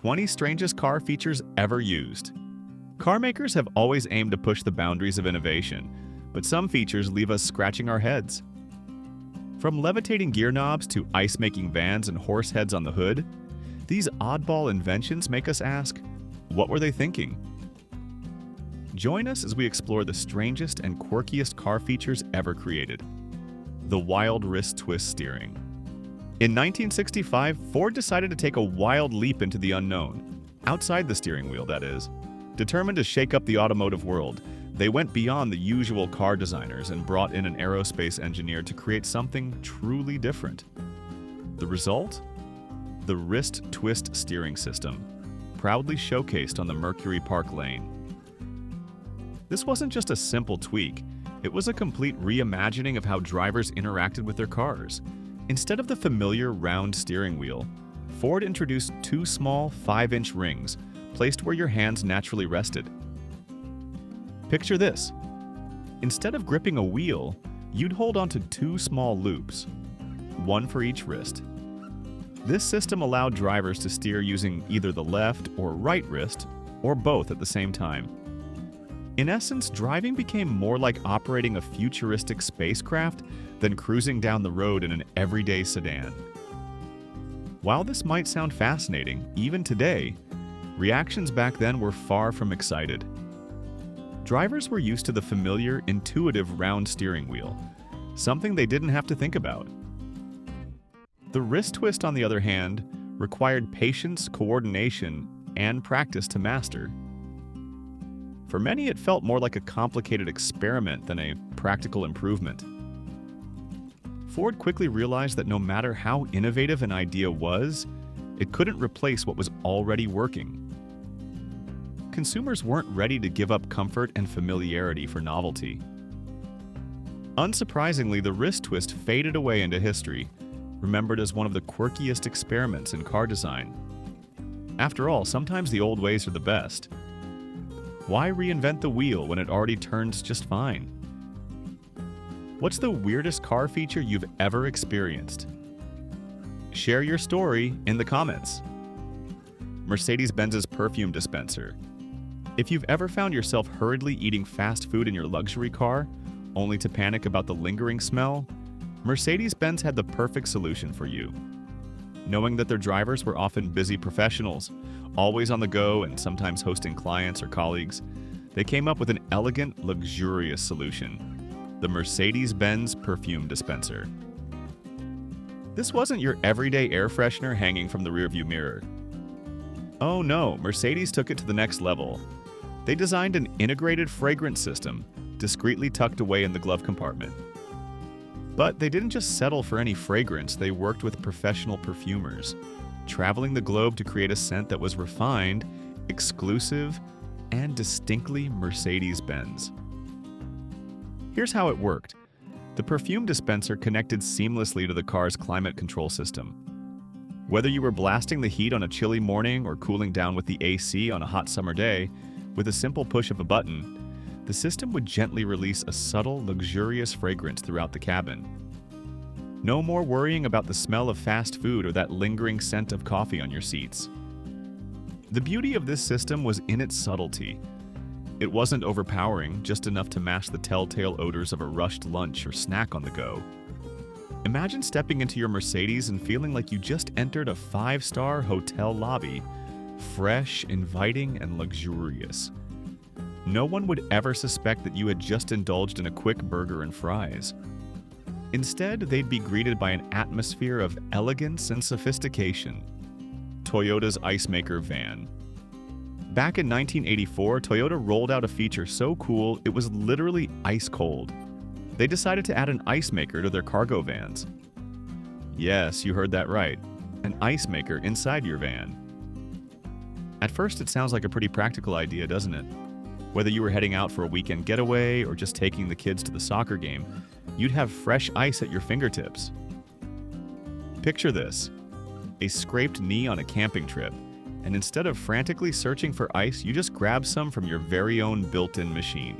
20 strangest car features ever used. Car makers have always aimed to push the boundaries of innovation, but some features leave us scratching our heads. From levitating gear knobs to ice-making vans and horse heads on the hood, these oddball inventions make us ask, what were they thinking? Join us as we explore the strangest and quirkiest car features ever created. The wild wrist twist steering. In 1965, Ford decided to take a wild leap into the unknown, outside the steering wheel, that is. Determined to shake up the automotive world, they went beyond the usual car designers and brought in an aerospace engineer to create something truly different. The result? The wrist twist steering system, proudly showcased on the Mercury Park Lane. This wasn't just a simple tweak, it was a complete reimagining of how drivers interacted with their cars. Instead of the familiar round steering wheel, Ford introduced two small 5-inch rings placed where your hands naturally rested. Picture this. Instead of gripping a wheel, you'd hold onto two small loops, one for each wrist. This system allowed drivers to steer using either the left or right wrist, or both at the same time. In essence, driving became more like operating a futuristic spacecraft than cruising down the road in an everyday sedan. While this might sound fascinating, even today, reactions back then were far from excited. Drivers were used to the familiar, intuitive round steering wheel, something they didn't have to think about. The wrist twist, on the other hand, required patience, coordination, and practice to master. For many, it felt more like a complicated experiment than a practical improvement. Ford quickly realized that no matter how innovative an idea was, it couldn't replace what was already working. Consumers weren't ready to give up comfort and familiarity for novelty. Unsurprisingly, the wrist twist faded away into history, remembered as one of the quirkiest experiments in car design. After all, sometimes the old ways are the best. Why reinvent the wheel when it already turns just fine? What's the weirdest car feature you've ever experienced? Share your story in the comments. Mercedes-Benz's perfume dispenser. If you've ever found yourself hurriedly eating fast food in your luxury car, only to panic about the lingering smell, Mercedes-Benz had the perfect solution for you. Knowing that their drivers were often busy professionals, always on the go and sometimes hosting clients or colleagues, they came up with an elegant, luxurious solution: the Mercedes-Benz perfume dispenser. This wasn't your everyday air freshener hanging from the rearview mirror. Oh no, Mercedes took it to the next level. They designed an integrated fragrance system, discreetly tucked away in the glove compartment. But they didn't just settle for any fragrance, they worked with professional perfumers, traveling the globe to create a scent that was refined, exclusive, and distinctly Mercedes-Benz. Here's how it worked. The perfume dispenser connected seamlessly to the car's climate control system. Whether you were blasting the heat on a chilly morning or cooling down with the AC on a hot summer day, with a simple push of a button, the system would gently release a subtle, luxurious fragrance throughout the cabin. No more worrying about the smell of fast food or that lingering scent of coffee on your seats. The beauty of this system was in its subtlety. It wasn't overpowering, just enough to mask the telltale odors of a rushed lunch or snack on the go. Imagine stepping into your Mercedes and feeling like you just entered a 5-star hotel lobby, fresh, inviting, and luxurious. No one would ever suspect that you had just indulged in a quick burger and fries. Instead, they'd be greeted by an atmosphere of elegance and sophistication. Toyota's Ice Maker van. Back in 1984, Toyota rolled out a feature so cool it was literally ice cold. They decided to add an ice maker to their cargo vans. Yes, you heard that right. An ice maker inside your van. At first, it sounds like a pretty practical idea, doesn't it? Whether you were heading out for a weekend getaway or just taking the kids to the soccer game, you'd have fresh ice at your fingertips. Picture this: a scraped knee on a camping trip, and instead of frantically searching for ice, you just grab some from your very own built-in machine.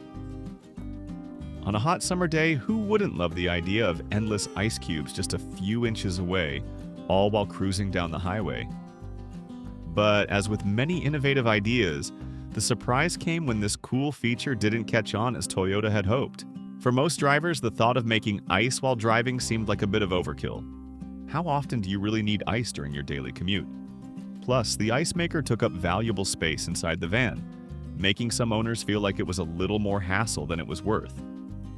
On a hot summer day, who wouldn't love the idea of endless ice cubes just a few inches away, all while cruising down the highway? But as with many innovative ideas, the surprise came when this cool feature didn't catch on as Toyota had hoped. For most drivers, the thought of making ice while driving seemed like a bit of overkill. How often do you really need ice during your daily commute? Plus, the ice maker took up valuable space inside the van, making some owners feel like it was a little more hassle than it was worth.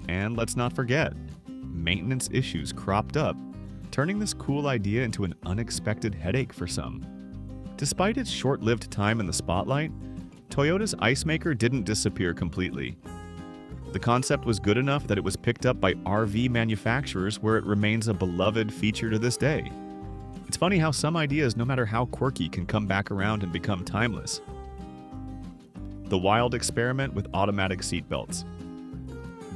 And let's not forget, maintenance issues cropped up, turning this cool idea into an unexpected headache for some. Despite its short-lived time in the spotlight, Toyota's ice maker didn't disappear completely. The concept was good enough that it was picked up by RV manufacturers, where it remains a beloved feature to this day. It's funny how some ideas, no matter how quirky, can come back around and become timeless. The wild experiment with automatic seatbelts.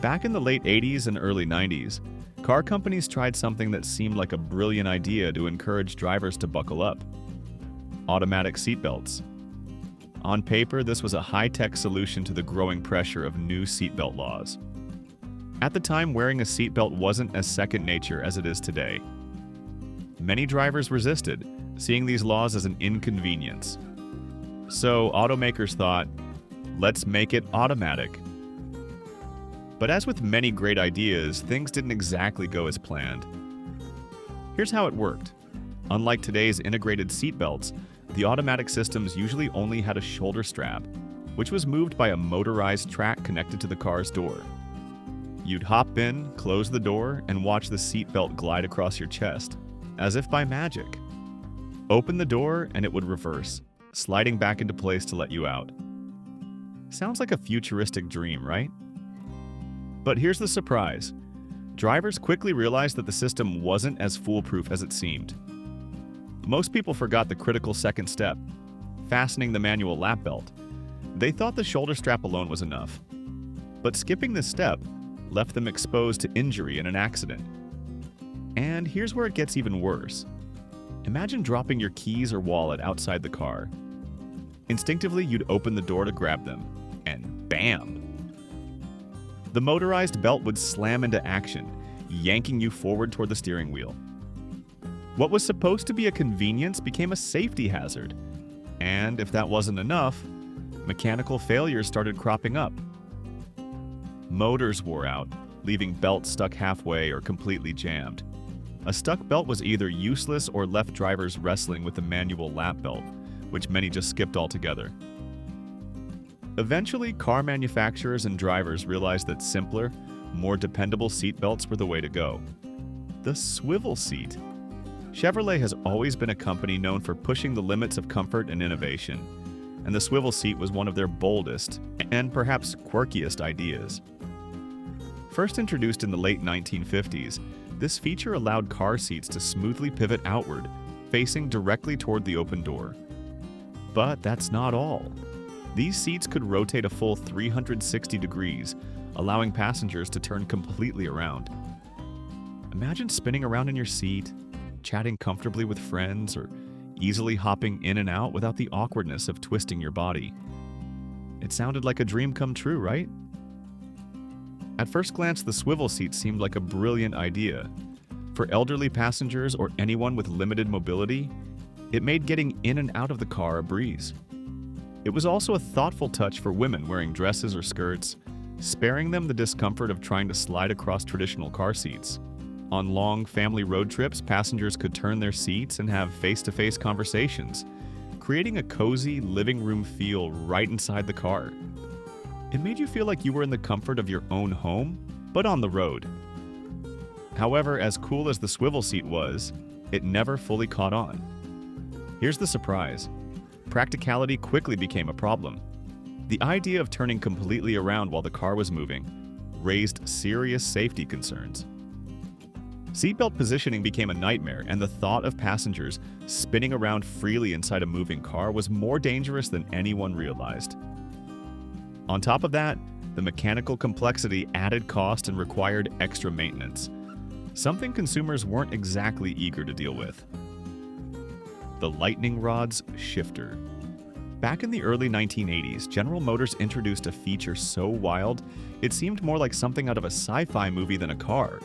Back in the late 80s and early 90s, car companies tried something that seemed like a brilliant idea to encourage drivers to buckle up: automatic seatbelts. On paper, this was a high-tech solution to the growing pressure of new seatbelt laws. At the time, wearing a seatbelt wasn't as second nature as it is today. Many drivers resisted, seeing these laws as an inconvenience. So automakers thought, let's make it automatic. But as with many great ideas, things didn't exactly go as planned. Here's how it worked. Unlike today's integrated seatbelts, the automatic systems usually only had a shoulder strap, which was moved by a motorized track connected to the car's door. You'd hop in, close the door, and watch the seatbelt glide across your chest, as if by magic. Open the door and it would reverse, sliding back into place to let you out. Sounds like a futuristic dream, right? But here's the surprise. Drivers quickly realized that the system wasn't as foolproof as it seemed. Most people forgot the critical second step, fastening the manual lap belt. They thought the shoulder strap alone was enough. But skipping this step left them exposed to injury in an accident. And here's where it gets even worse. Imagine dropping your keys or wallet outside the car. Instinctively, you'd open the door to grab them, and bam! The motorized belt would slam into action, yanking you forward toward the steering wheel. What was supposed to be a convenience became a safety hazard. And if that wasn't enough, mechanical failures started cropping up. Motors wore out, leaving belts stuck halfway or completely jammed. A stuck belt was either useless or left drivers wrestling with the manual lap belt, which many just skipped altogether. Eventually, car manufacturers and drivers realized that simpler, more dependable seatbelts were the way to go. The Swivel Seat. Chevrolet has always been a company known for pushing the limits of comfort and innovation, and the Swivel Seat was one of their boldest and perhaps quirkiest ideas. First introduced in the late 1950s, this feature allowed car seats to smoothly pivot outward, facing directly toward the open door. But that's not all. These seats could rotate a full 360 degrees, allowing passengers to turn completely around. Imagine spinning around in your seat, chatting comfortably with friends, or easily hopping in and out without the awkwardness of twisting your body. It sounded like a dream come true, right? At first glance, the swivel seat seemed like a brilliant idea. For elderly passengers or anyone with limited mobility, it made getting in and out of the car a breeze. It was also a thoughtful touch for women wearing dresses or skirts, sparing them the discomfort of trying to slide across traditional car seats. On long family road trips, passengers could turn their seats and have face-to-face conversations, creating a cozy living room feel right inside the car. It made you feel like you were in the comfort of your own home, but on the road. However, as cool as the swivel seat was, it never fully caught on. Here's the surprise. Practicality quickly became a problem. The idea of turning completely around while the car was moving raised serious safety concerns. Seatbelt positioning became a nightmare, and the thought of passengers spinning around freely inside a moving car was more dangerous than anyone realized. On top of that, the mechanical complexity added cost and required extra maintenance, something consumers weren't exactly eager to deal with. The lightning rod's shifter. Back in the early 1980s, General Motors introduced a feature so wild, it seemed more like something out of a sci-fi movie than a car.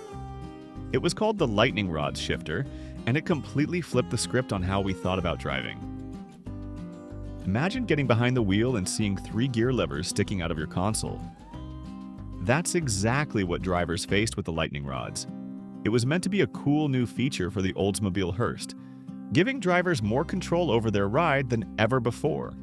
It was called the lightning rod shifter, and it completely flipped the script on how we thought about driving. Imagine getting behind the wheel and seeing 3 gear levers sticking out of your console. That's exactly what drivers faced with the lightning rods. It was meant to be a cool new feature for the Oldsmobile Hearst, giving drivers more control over their ride than ever before.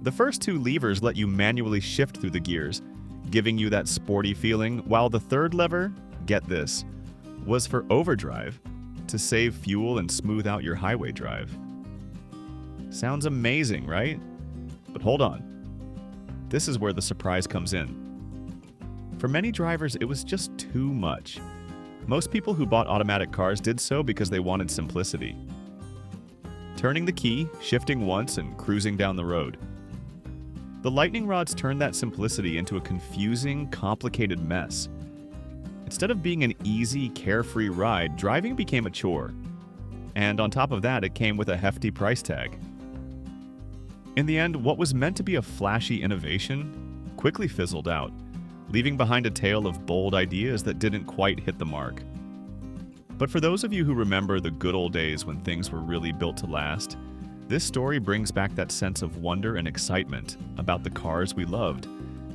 The first 2 levers let you manually shift through the gears, giving you that sporty feeling, while the third lever, get this, was for overdrive, to save fuel and smooth out your highway drive. Sounds amazing, right? But hold on. This is where the surprise comes in. For many drivers, it was just too much. Most people who bought automatic cars did so because they wanted simplicity. Turning the key, shifting once, and cruising down the road. The lightning rods turned that simplicity into a confusing, complicated mess. Instead of being an easy, carefree ride, driving became a chore. And on top of that, it came with a hefty price tag. In the end, what was meant to be a flashy innovation quickly fizzled out, leaving behind a tale of bold ideas that didn't quite hit the mark. But for those of you who remember the good old days when things were really built to last, this story brings back that sense of wonder and excitement about the cars we loved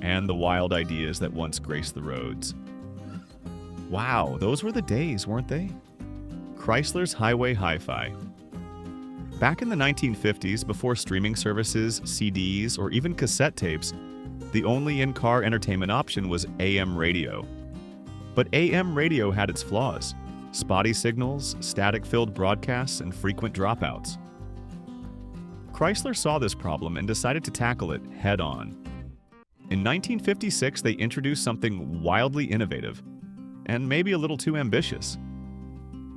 and the wild ideas that once graced the roads. Wow, those were the days, weren't they? Chrysler's Highway Hi-Fi. Back in the 1950s, before streaming services, CDs, or even cassette tapes, the only in-car entertainment option was AM radio. But AM radio had its flaws: spotty signals, static-filled broadcasts, and frequent dropouts. Chrysler saw this problem and decided to tackle it head-on. In 1956, they introduced something wildly innovative, and maybe a little too ambitious: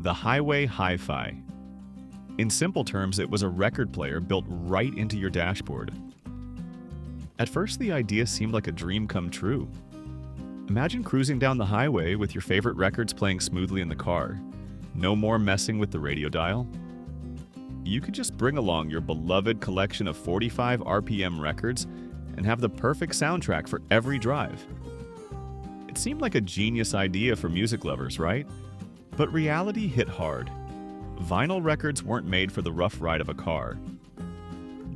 the Highway Hi-Fi. In simple terms, it was a record player built right into your dashboard. At first, the idea seemed like a dream come true. Imagine cruising down the highway with your favorite records playing smoothly in the car. No more messing with the radio dial. You could just bring along your beloved collection of 45 RPM records and have the perfect soundtrack for every drive. It seemed like a genius idea for music lovers, right? But reality hit hard. Vinyl records weren't made for the rough ride of a car.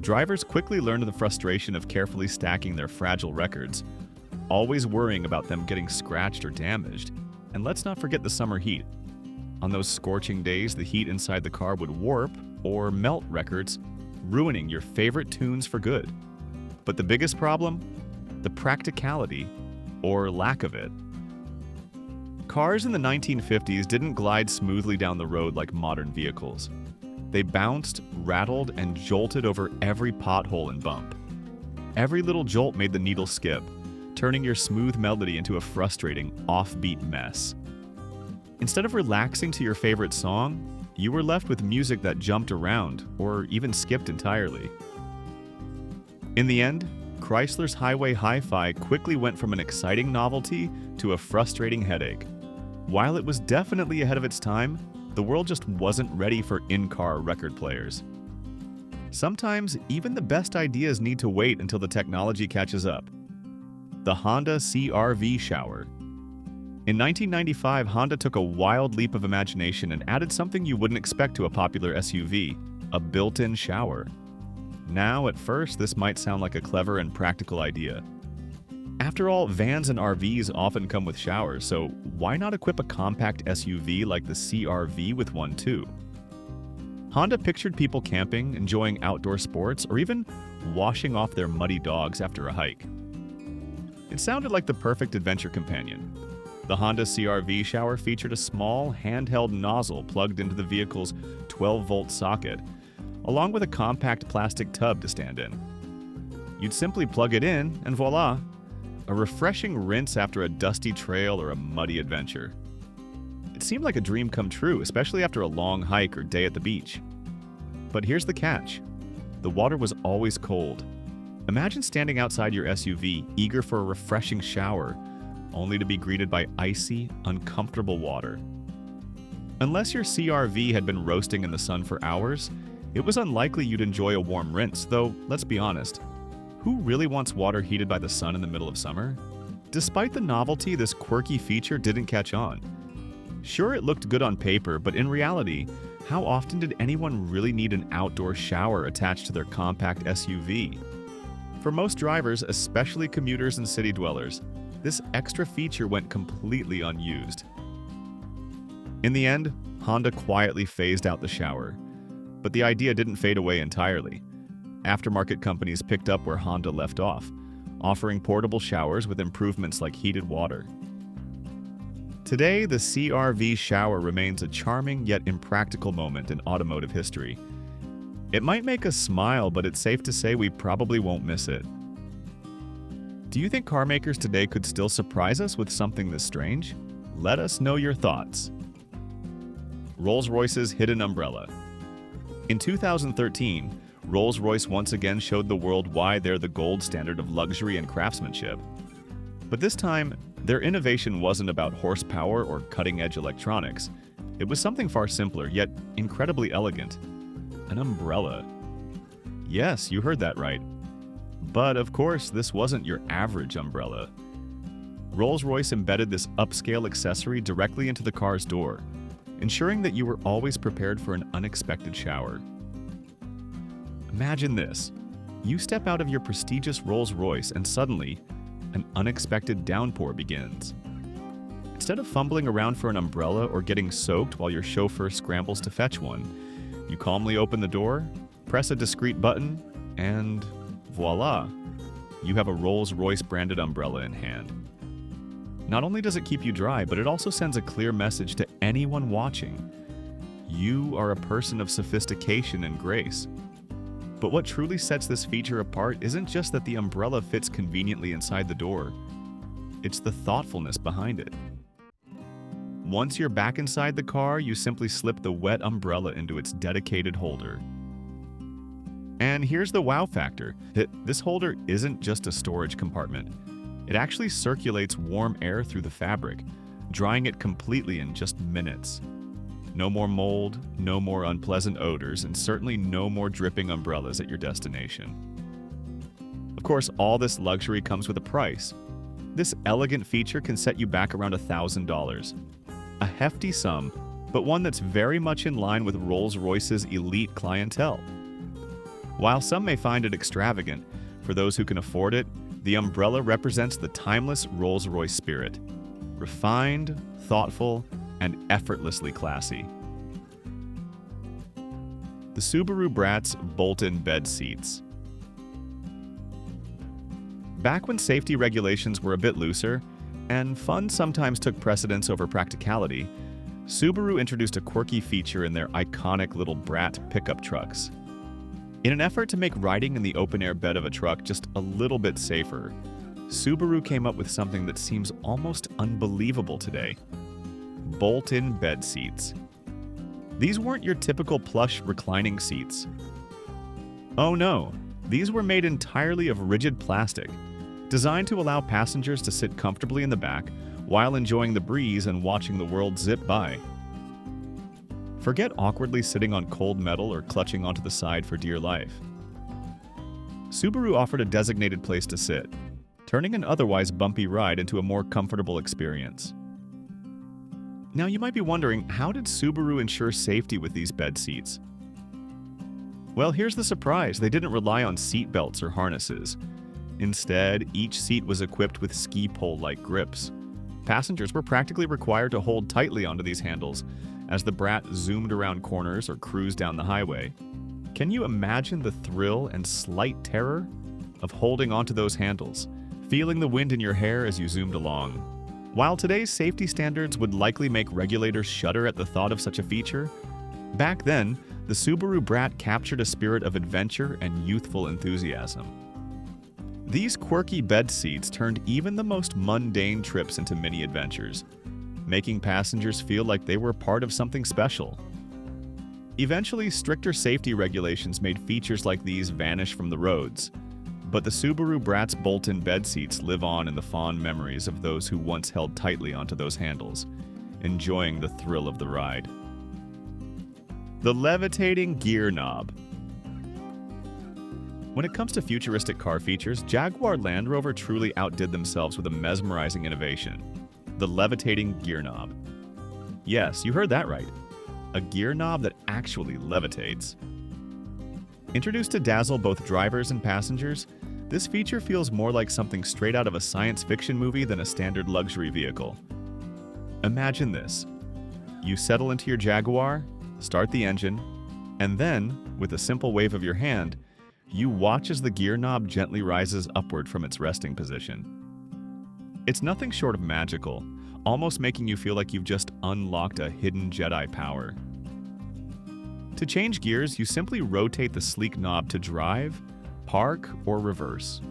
Drivers quickly learned the frustration of carefully stacking their fragile records, always worrying about them getting scratched or damaged. And let's not forget the summer heat. On those scorching days, the heat inside the car would warp or melt records, ruining your favorite tunes for good. But the biggest problem? The practicality, or lack of it. Cars in the 1950s didn't glide smoothly down the road like modern vehicles. They bounced, rattled, and jolted over every pothole and bump. Every little jolt made the needle skip, turning your smooth melody into a frustrating, offbeat mess. Instead of relaxing to your favorite song, you were left with music that jumped around or even skipped entirely. In the end, Chrysler's Highway Hi-Fi quickly went from an exciting novelty to a frustrating headache. While it was definitely ahead of its time, the world just wasn't ready for in-car record players. Sometimes, even the best ideas need to wait until the technology catches up. The Honda CR-V shower. In 1995, Honda took a wild leap of imagination and added something you wouldn't expect to a popular SUV: a built-in shower. Now, at first, this might sound like a clever and practical idea. After all, vans and RVs often come with showers, so why not equip a compact SUV like the CR-V with one too? Honda pictured people camping, enjoying outdoor sports, or even washing off their muddy dogs after a hike. It sounded like the perfect adventure companion. The Honda CR-V shower featured a small, handheld nozzle plugged into the vehicle's 12-volt socket, along with a compact plastic tub to stand in. You'd simply plug it in, and voila! A refreshing rinse after a dusty trail or a muddy adventure. It seemed like a dream come true, especially after a long hike or day at the beach. But here's the catch. The water was always cold. Imagine standing outside your SUV, eager for a refreshing shower, only to be greeted by icy, uncomfortable water. Unless your CR-V had been roasting in the sun for hours, it was unlikely you'd enjoy a warm rinse, though, let's be honest. Who really wants water heated by the sun in the middle of summer? Despite the novelty, this quirky feature didn't catch on. Sure, it looked good on paper, but in reality, How often did anyone really need an outdoor shower attached to their compact SUV? For most drivers, especially commuters and city dwellers, this extra feature went completely unused. In the end, Honda quietly phased out the shower, but the idea didn't fade away entirely. Aftermarket companies picked up where Honda left off, offering portable showers with improvements like heated water. Today, the CR-V shower remains a charming yet impractical moment in automotive history. It might make us smile, but it's safe to say we probably won't miss it. Do you think car makers today could still surprise us with something this strange? Let us know your thoughts. Rolls-Royce's hidden umbrella. In 2013, Rolls-Royce once again showed the world why they're the gold standard of luxury and craftsmanship. But this time, their innovation wasn't about horsepower or cutting-edge electronics. It was something far simpler, yet incredibly elegant. An umbrella. Yes, you heard that right. But of course, this wasn't your average umbrella. Rolls-Royce embedded this upscale accessory directly into the car's door, ensuring that you were always prepared for an unexpected shower. Imagine this. You step out of your prestigious Rolls-Royce and suddenly, an unexpected downpour begins. Instead of fumbling around for an umbrella or getting soaked while your chauffeur scrambles to fetch one, you calmly open the door, press a discreet button, and voila! You have a Rolls-Royce branded umbrella in hand. Not only does it keep you dry, but it also sends a clear message to anyone watching. You are a person of sophistication and grace. But what truly sets this feature apart isn't just that the umbrella fits conveniently inside the door. It's the thoughtfulness behind it. Once you're back inside the car, you simply slip the wet umbrella into its dedicated holder. And here's the wow factor. This holder isn't just a storage compartment. It actually circulates warm air through the fabric, drying it completely in just minutes. No more mold, no more unpleasant odors, and certainly no more dripping umbrellas at your destination. Of course, all this luxury comes with a price. This elegant feature can set you back around $1,000. A hefty sum, but one that's very much in line with Rolls-Royce's elite clientele. While some may find it extravagant, for those who can afford it, the umbrella represents the timeless Rolls-Royce spirit. Refined, thoughtful, and effortlessly classy. The Subaru Brat's bolt-in bed seats. Back when safety regulations were a bit looser, and fun sometimes took precedence over practicality, Subaru introduced a quirky feature in their iconic little Brat pickup trucks. In an effort to make riding in the open-air bed of a truck just a little bit safer, Subaru came up with something that seems almost unbelievable today. Bolt-in bed seats. These weren't your typical plush reclining seats. Oh no, these were made entirely of rigid plastic, designed to allow passengers to sit comfortably in the back while enjoying the breeze and watching the world zip by. Forget awkwardly sitting on cold metal or clutching onto the side for dear life. Subaru offered a designated place to sit, turning an otherwise bumpy ride into a more comfortable experience. Now you might be wondering, how did Subaru ensure safety with these bed seats? Well, here's the surprise. They didn't rely on seat belts or harnesses. Instead, each seat was equipped with ski pole-like grips. Passengers were practically required to hold tightly onto these handles as the Brat zoomed around corners or cruised down the highway. Can you imagine the thrill and slight terror of holding onto those handles, feeling the wind in your hair as you zoomed along? While today's safety standards would likely make regulators shudder at the thought of such a feature, back then, the Subaru Brat captured a spirit of adventure and youthful enthusiasm. These quirky bed seats turned even the most mundane trips into mini adventures, making passengers feel like they were part of something special. Eventually, stricter safety regulations made features like these vanish from the roads, but the Subaru Brat's bolt-in bed seats live on in the fond memories of those who once held tightly onto those handles, enjoying the thrill of the ride. The levitating gear knob. When it comes to futuristic car features, Jaguar Land Rover truly outdid themselves with a mesmerizing innovation: the levitating gear knob. Yes, you heard that right. A gear knob that actually levitates. Introduced to dazzle both drivers and passengers, this feature feels more like something straight out of a science fiction movie than a standard luxury vehicle. Imagine this. You settle into your Jaguar, start the engine, and then, with a simple wave of your hand, you watch as the gear knob gently rises upward from its resting position. It's nothing short of magical, almost making you feel like you've just unlocked a hidden Jedi power. To change gears, you simply rotate the sleek knob to drive, park, or reverse.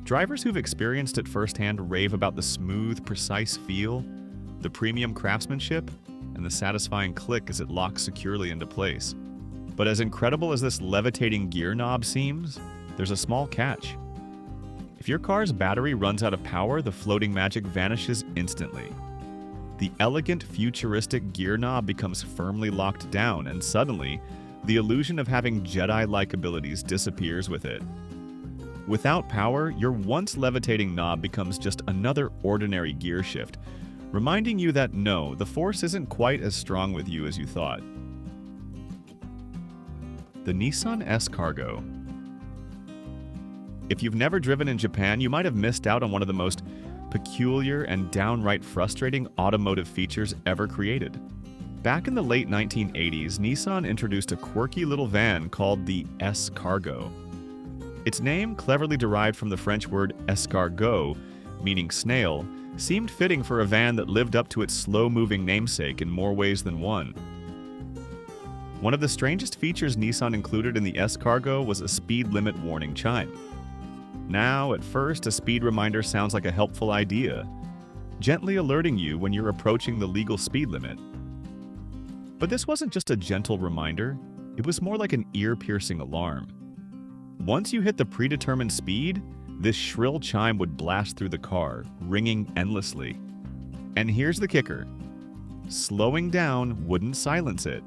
Drivers who've experienced it firsthand rave about the smooth, precise feel, the premium craftsmanship, and the satisfying click as it locks securely into place. But as incredible as this levitating gear knob seems, there's a small catch. If your car's battery runs out of power, the floating magic vanishes instantly. The elegant, futuristic gear knob becomes firmly locked down, and suddenly, the illusion of having Jedi-like abilities disappears with it. Without power, your once levitating knob becomes just another ordinary gear shift, reminding you that no, the Force isn't quite as strong with you as you thought. The Nissan S-Cargo. If you've never driven in Japan, you might have missed out on one of the most peculiar and downright frustrating automotive features ever created. Back in the late 1980s, Nissan introduced a quirky little van called the S-Cargo. Its name, cleverly derived from the French word escargot, meaning snail, seemed fitting for a van that lived up to its slow-moving namesake in more ways than one. One of the strangest features Nissan included in the S-Cargo was a speed limit warning chime. Now, at first, a speed reminder sounds like a helpful idea, gently alerting you when you're approaching the legal speed limit. But this wasn't just a gentle reminder, it was more like an ear-piercing alarm. Once you hit the predetermined speed, this shrill chime would blast through the car, ringing endlessly. And here's the kicker. Slowing down wouldn't silence it.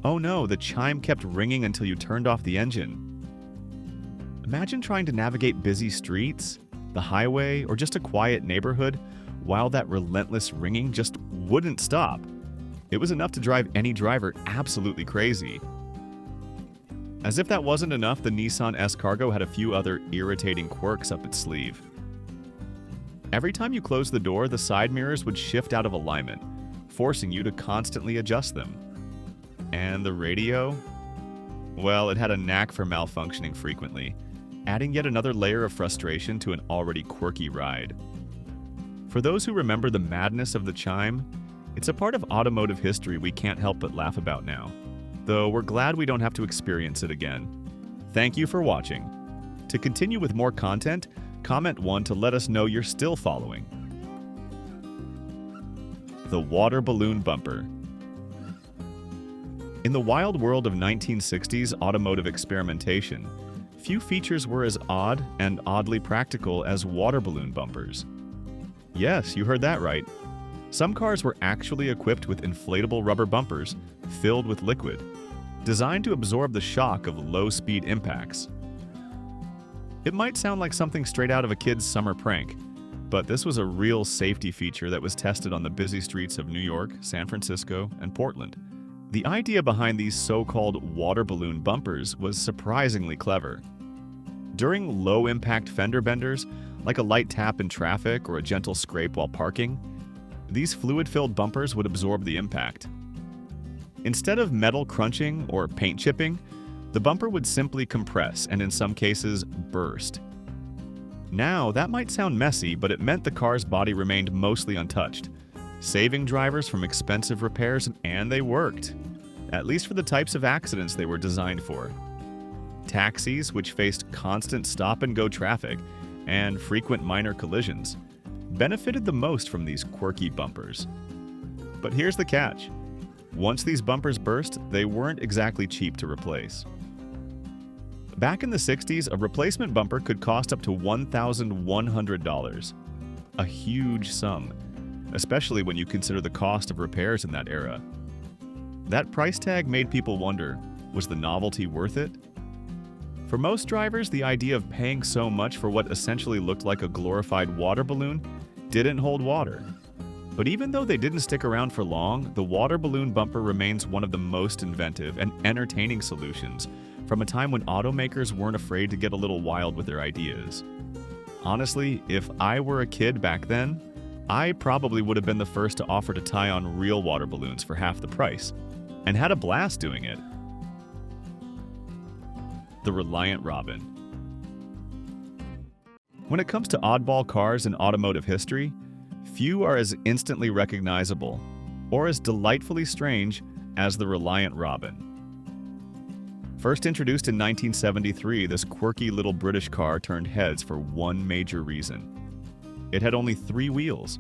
Oh no, the chime kept ringing until you turned off the engine. Imagine trying to navigate busy streets, the highway, or just a quiet neighborhood while that relentless ringing just wouldn't stop. It was enough to drive any driver absolutely crazy. As if that wasn't enough, the Nissan S-Cargo had a few other irritating quirks up its sleeve. Every time you closed the door, the side mirrors would shift out of alignment, forcing you to constantly adjust them. And the radio? Well, it had a knack for malfunctioning frequently, adding yet another layer of frustration to an already quirky ride. For those who remember the madness of the chime, it's a part of automotive history we can't help but laugh about now, though we're glad we don't have to experience it again. Thank you for watching. To continue with more content, comment 1 to let us know you're still following. The water balloon bumper. In the wild world of 1960s automotive experimentation, few features were as odd and oddly practical as water balloon bumpers. Yes, you heard that right. Some cars were actually equipped with inflatable rubber bumpers filled with liquid, designed to absorb the shock of low-speed impacts. It might sound like something straight out of a kid's summer prank, but this was a real safety feature that was tested on the busy streets of New York, San Francisco, and Portland. The idea behind these so-called water balloon bumpers was surprisingly clever. During low-impact fender benders, like a light tap in traffic or a gentle scrape while parking, these fluid-filled bumpers would absorb the impact. Instead of metal crunching or paint chipping, the bumper would simply compress and in some cases burst. Now, that might sound messy, but it meant the car's body remained mostly untouched, saving drivers from expensive repairs, and they worked, at least for the types of accidents they were designed for. Taxis, which faced constant stop-and-go traffic and frequent minor collisions, benefited the most from these quirky bumpers. But here's the catch. Once these bumpers burst, they weren't exactly cheap to replace. Back in the 60s, a replacement bumper could cost up to $1,100, a huge sum, especially when you consider the cost of repairs in that era. That price tag made people wonder, was the novelty worth it? For most drivers, the idea of paying so much for what essentially looked like a glorified water balloon didn't hold water. But even though they didn't stick around for long, the water balloon bumper remains one of the most inventive and entertaining solutions from a time when automakers weren't afraid to get a little wild with their ideas. Honestly, if I were a kid back then, I probably would have been the first to offer to tie on real water balloons for half the price, and had a blast doing it. The Reliant Robin. When it comes to oddball cars in automotive history, few are as instantly recognizable or as delightfully strange as the Reliant Robin. First introduced in 1973, this quirky little British car turned heads for one major reason. It had only 3 wheels.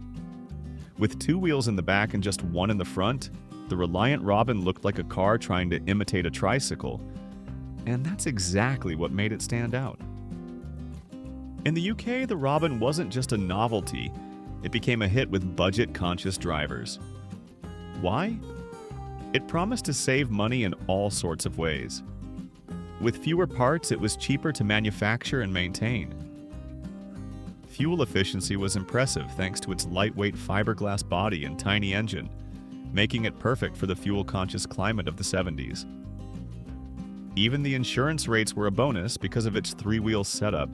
With 2 wheels in the back and just 1 in the front, the Reliant Robin looked like a car trying to imitate a tricycle, and that's exactly what made it stand out. In the UK, the Robin wasn't just a novelty, it became a hit with budget-conscious drivers. Why? It promised to save money in all sorts of ways. With fewer parts, it was cheaper to manufacture and maintain. Fuel efficiency was impressive thanks to its lightweight fiberglass body and tiny engine, making it perfect for the fuel-conscious climate of the 70s. Even the insurance rates were a bonus because of its 3-wheel setup.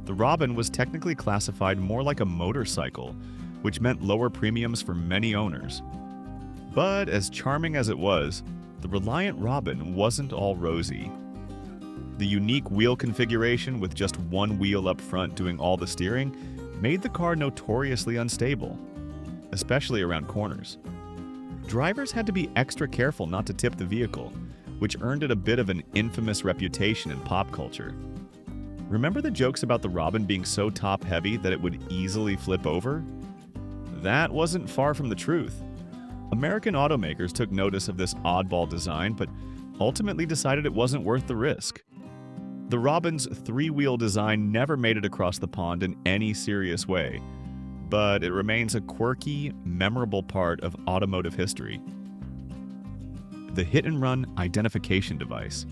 The Robin was technically classified more like a motorcycle, which meant lower premiums for many owners. But as charming as it was, the Reliant Robin wasn't all rosy. The unique wheel configuration with just 1 wheel up front doing all the steering made the car notoriously unstable, especially around corners. Drivers had to be extra careful not to tip the vehicle, which earned it a bit of an infamous reputation in pop culture. Remember the jokes about the Robin being so top-heavy that it would easily flip over? That wasn't far from the truth. American automakers took notice of this oddball design, but ultimately decided it wasn't worth the risk. The Robin's 3-wheel design never made it across the pond in any serious way, but it remains a quirky, memorable part of automotive history. The hit-and-run identification device.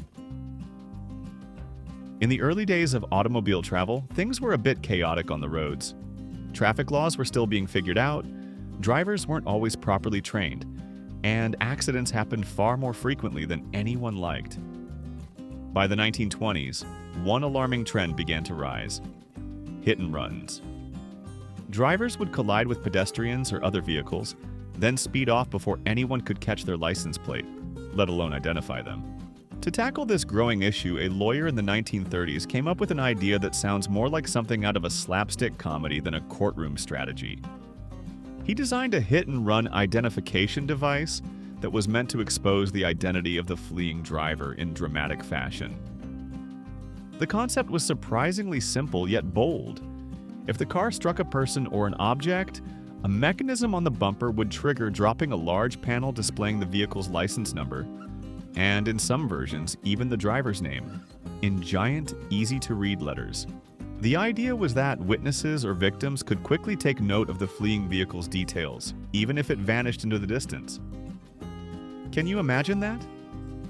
In the early days of automobile travel, things were a bit chaotic on the roads. Traffic laws were still being figured out, drivers weren't always properly trained, and accidents happened far more frequently than anyone liked. By the 1920s, one alarming trend began to rise: hit-and-runs. Drivers would collide with pedestrians or other vehicles, then speed off before anyone could catch their license plate, let alone identify them. To tackle this growing issue, a lawyer in the 1930s came up with an idea that sounds more like something out of a slapstick comedy than a courtroom strategy. He designed a hit-and-run identification device that was meant to expose the identity of the fleeing driver in dramatic fashion. The concept was surprisingly simple yet bold. If the car struck a person or an object, a mechanism on the bumper would trigger dropping a large panel displaying the vehicle's license number, and in some versions, even the driver's name, in giant, easy-to-read letters. The idea was that witnesses or victims could quickly take note of the fleeing vehicle's details, even if it vanished into the distance. Can you imagine that?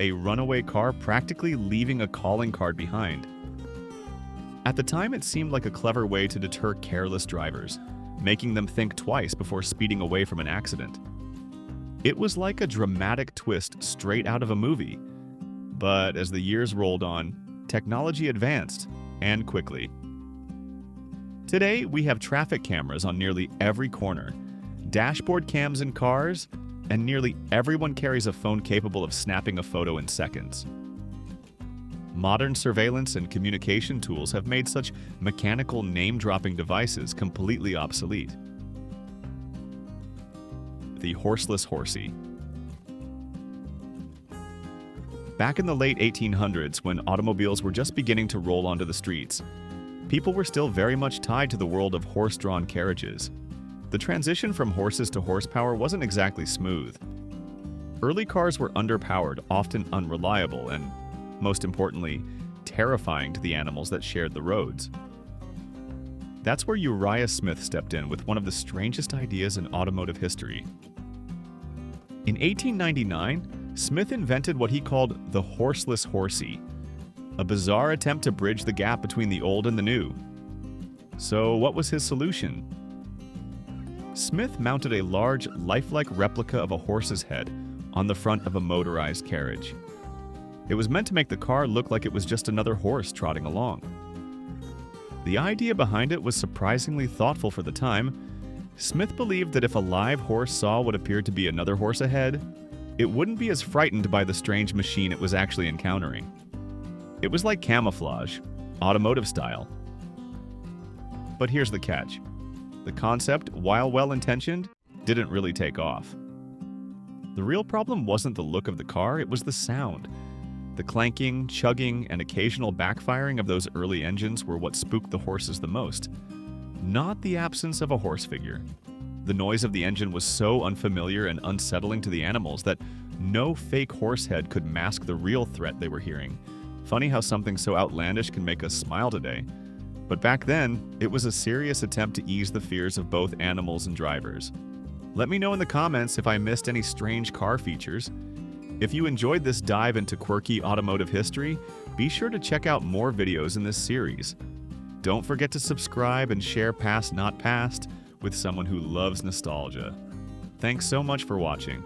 A runaway car practically leaving a calling card behind. At the time, it seemed like a clever way to deter careless drivers, making them think twice before speeding away from an accident. It was like a dramatic twist straight out of a movie. But as the years rolled on, technology advanced, and quickly. Today, we have traffic cameras on nearly every corner, dashboard cams in cars, and nearly everyone carries a phone capable of snapping a photo in seconds. Modern surveillance and communication tools have made such mechanical name-dropping devices completely obsolete. The Horseless Horsey. Back in the late 1800s, when automobiles were just beginning to roll onto the streets, people were still very much tied to the world of horse-drawn carriages. The transition from horses to horsepower wasn't exactly smooth. Early cars were underpowered, often unreliable, and, most importantly, terrifying to the animals that shared the roads. That's where Uriah Smith stepped in with one of the strangest ideas in automotive history. In 1899, Smith invented what he called the Horseless Horsey, a bizarre attempt to bridge the gap between the old and the new. So what was his solution? Smith mounted a large, lifelike replica of a horse's head on the front of a motorized carriage. It was meant to make the car look like it was just another horse trotting along. The idea behind it was surprisingly thoughtful for the time. Smith believed that if a live horse saw what appeared to be another horse ahead, it wouldn't be as frightened by the strange machine it was actually encountering. It was like camouflage, automotive style. But here's the catch. The concept, while well-intentioned, didn't really take off. The real problem wasn't the look of the car, it was the sound. The clanking, chugging, and occasional backfiring of those early engines were what spooked the horses the most, not the absence of a horse figure. The noise of the engine was so unfamiliar and unsettling to the animals that no fake horse head could mask the real threat they were hearing. Funny how something so outlandish can make us smile today. But back then, it was a serious attempt to ease the fears of both animals and drivers. Let me know in the comments if I missed any strange car features. If you enjoyed this dive into quirky automotive history, be sure to check out more videos in this series. Don't forget to subscribe and share Past Not Past with someone who loves nostalgia. Thanks so much for watching.